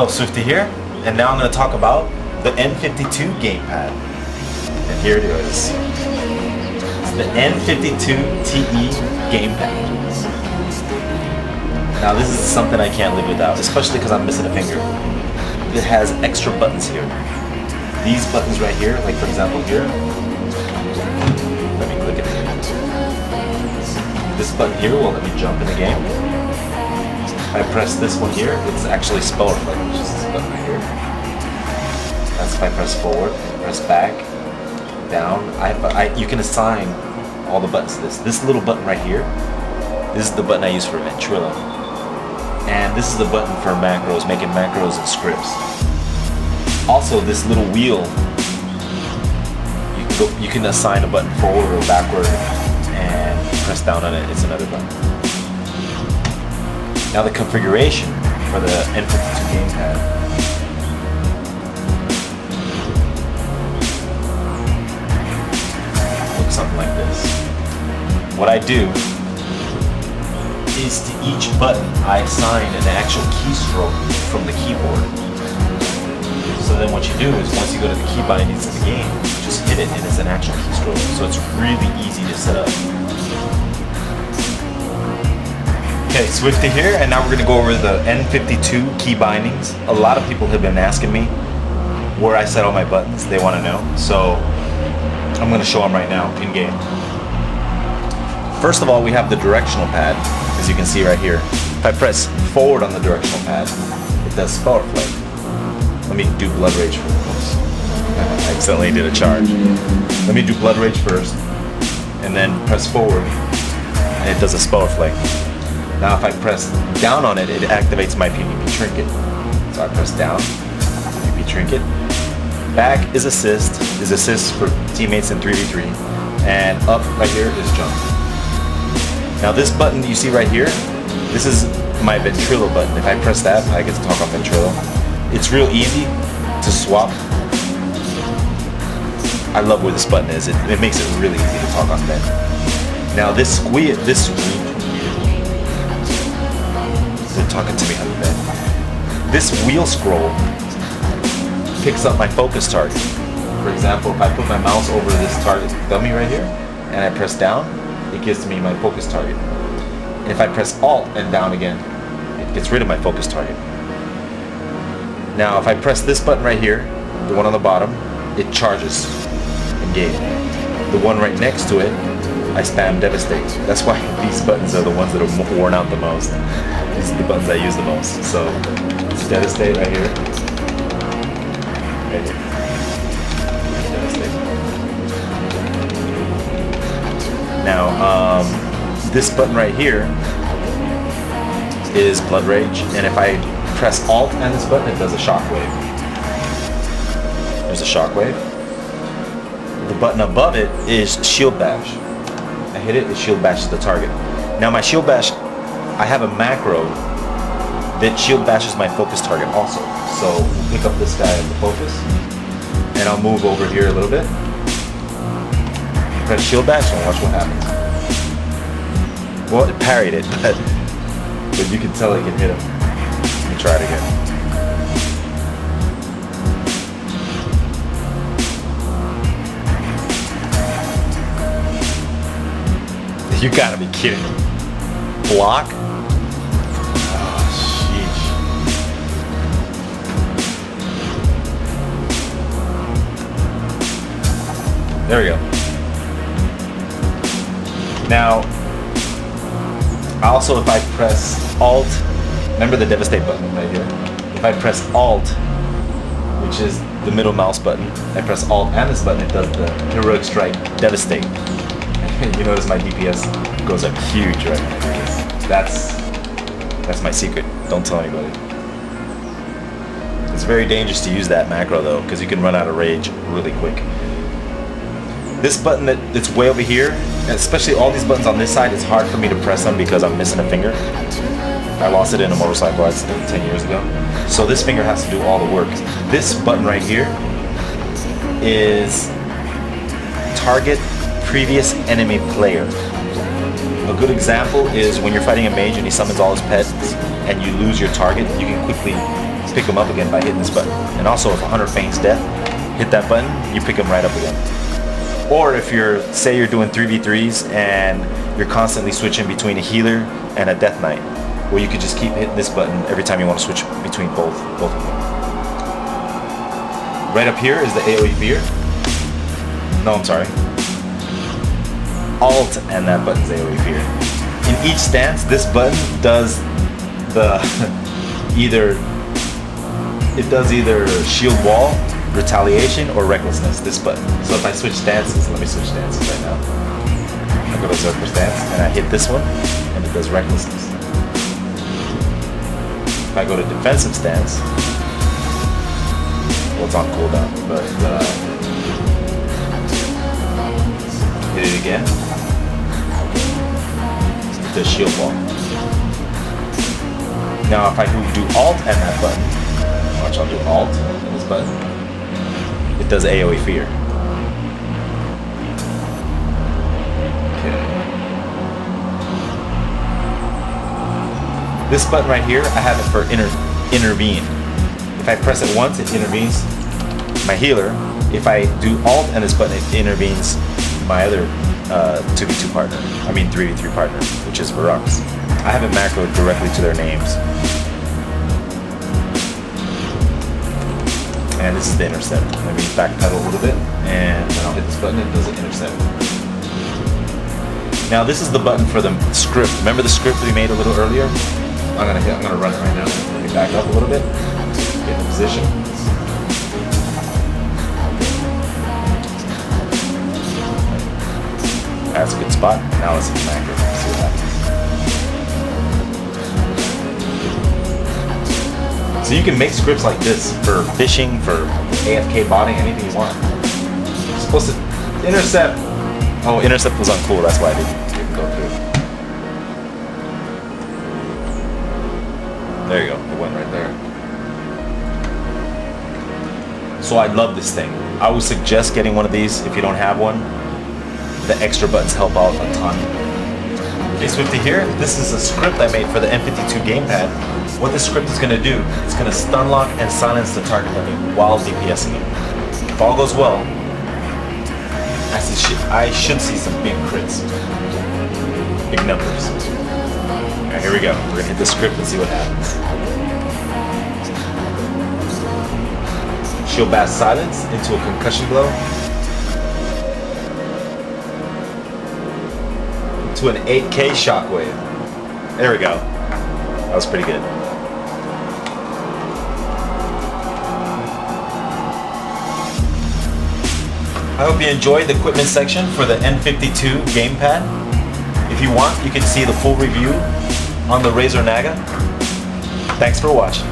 Oh, Swifty here, and now I'm going to talk about the N52 gamepad. And here it is. It's the N52 TE gamepad. Now this is something I can't live without, especially because I'm missing a finger. It has extra buttons here. These buttons right here, like for example here, let me click it. This button here will let me jump in the game. If I press this one here, it's actually spell reflect, which is this button right here. That's if I press forward, press back, down. You can assign all the buttons to this. This little button right here, this is the button I use for ventrilo. And this is the button for macros, making macros and scripts. Also, this little wheel, you can assign a button forward or backward and press down on it, it's another button. Now the configuration for the N52 gamepad. Looks something like this. What I do is to each button I assign an actual keystroke from the keyboard. So then what you do is once you go to the key bindings of the game, you just hit it and it's an actual keystroke. So it's really easy to set up. Okay, Swifty here, and now we're going to go over the N52 key bindings. A lot of people have been asking me where I set all my buttons. They want to know. So I'm going to show them right now in game. First of all, we have the directional pad, as you can see right here. If I press forward on the directional pad, it does spell reflect. Let me do blood rage first. I accidentally did a charge. Let me do blood rage first, and then press forward, and it does a spell reflect. Now if I press down on it, it activates my PvP trinket. So I press down, PvP trinket. Back is assist for teammates in 3v3, and up right here is jump. Now this button you see right here, this is my ventrilo button. If I press that, I get to talk on ventrilo. It's real easy to swap. I love where this button is. It makes it really easy to talk on vent. Now they're talking to me on the vent. This wheel scroll picks up my focus target. For example, if I put my mouse over this target dummy right here, and I press down, it gives me my focus target. And if I press Alt and down again, it gets rid of my focus target. Now if I press this button right here, the one on the bottom, it charges in game. The one right next to it, I spam Devastate. That's why these buttons are the ones that are worn out the most. These are the buttons I use the most. So it's Devastate right here. Right here. Devastate. Now, this button right here is Blood Rage, and if I press Alt and this button, it does a shockwave. There's a shockwave. The button above it is Shield Bash. I hit it shield bashes the target. Now my shield bash, I have a macro that shield bashes my focus target also. So we'll pick up this guy in the focus, and I'll move over here a little bit. Press shield bash and watch what happens. Well, it parried it, but you can tell it can hit him. Let me try it again. You gotta be kidding me. Block? Oh, sheesh. There we go. Now, also if I press Alt, remember the Devastate button right here? If I press Alt, which is the middle mouse button, I press Alt and this button, it does the Heroic Strike Devastate. You notice my DPS goes up huge right now. That's my secret. Don't tell anybody. It's very dangerous to use that macro though, because you can run out of rage really quick. This button that's way over here, especially all these buttons on this side, it's hard for me to press them because I'm missing a finger. I lost it in a motorcycle accident 10 years ago. So this finger has to do all the work. This button right here is target previous enemy player. A good example is when you're fighting a mage and he summons all his pets and you lose your target, you can quickly pick them up again by hitting this button. And also if a hunter feigns death, hit that button, you pick them right up again. Or if you're, say you're doing 3v3s and you're constantly switching between a healer and a death knight, well, you could just keep hitting this button every time you want to switch between both of them. Right up here is the AoE fear. No, I'm sorry. Alt and that button's AoE fear. In each stance, this button does the either shield wall, retaliation, or recklessness. This button. So if I switch stances, let me switch stances right now. I go to Zerker stance and I hit this one, and it does recklessness. If I go to defensive stance, well, it's on cooldown, but hit it again. The shield wall. Now if I do alt and that button, watch, I'll do alt and this button, it does AoE fear. Okay. This button right here, I have it for intervene. If I press it once, it intervenes my healer. If I do alt and this button, it intervenes my other 2v2 partner. I mean 3v3 partner, which is Varrock's. I have it macroed directly to their names. And this is the intercept. Let me backpedal a little bit, and then I'll hit this button and it does an intercept. Now this is the button for the script. Remember the script we made a little earlier? I'm gonna run it right now. Let me back up a little bit. Get in position. That's a good spot. Now let's hit the macro. See what happens. So you can make scripts like this for fishing, for AFK botting, anything you want. You're supposed to intercept. Oh, intercept was uncool. That's why I didn't go through. There you go. It went right there. So I love this thing. I would suggest getting one of these if you don't have one. The extra buttons help out a ton. Okay, Swifty here. This is a script I made for the N52 gamepad. What this script is going to do, it's going to stun lock and silence the target dummy while DPSing it. If all goes well, I should see some big crits. Big numbers. Alright, here we go. We're going to hit the script and see what happens. Shield Bash silence into a concussion blow. To an 8K shockwave. There we go. That was pretty good. I hope you enjoyed the equipment section for the N52 gamepad. If you want, you can see the full review on the Razer Naga. Thanks for watching.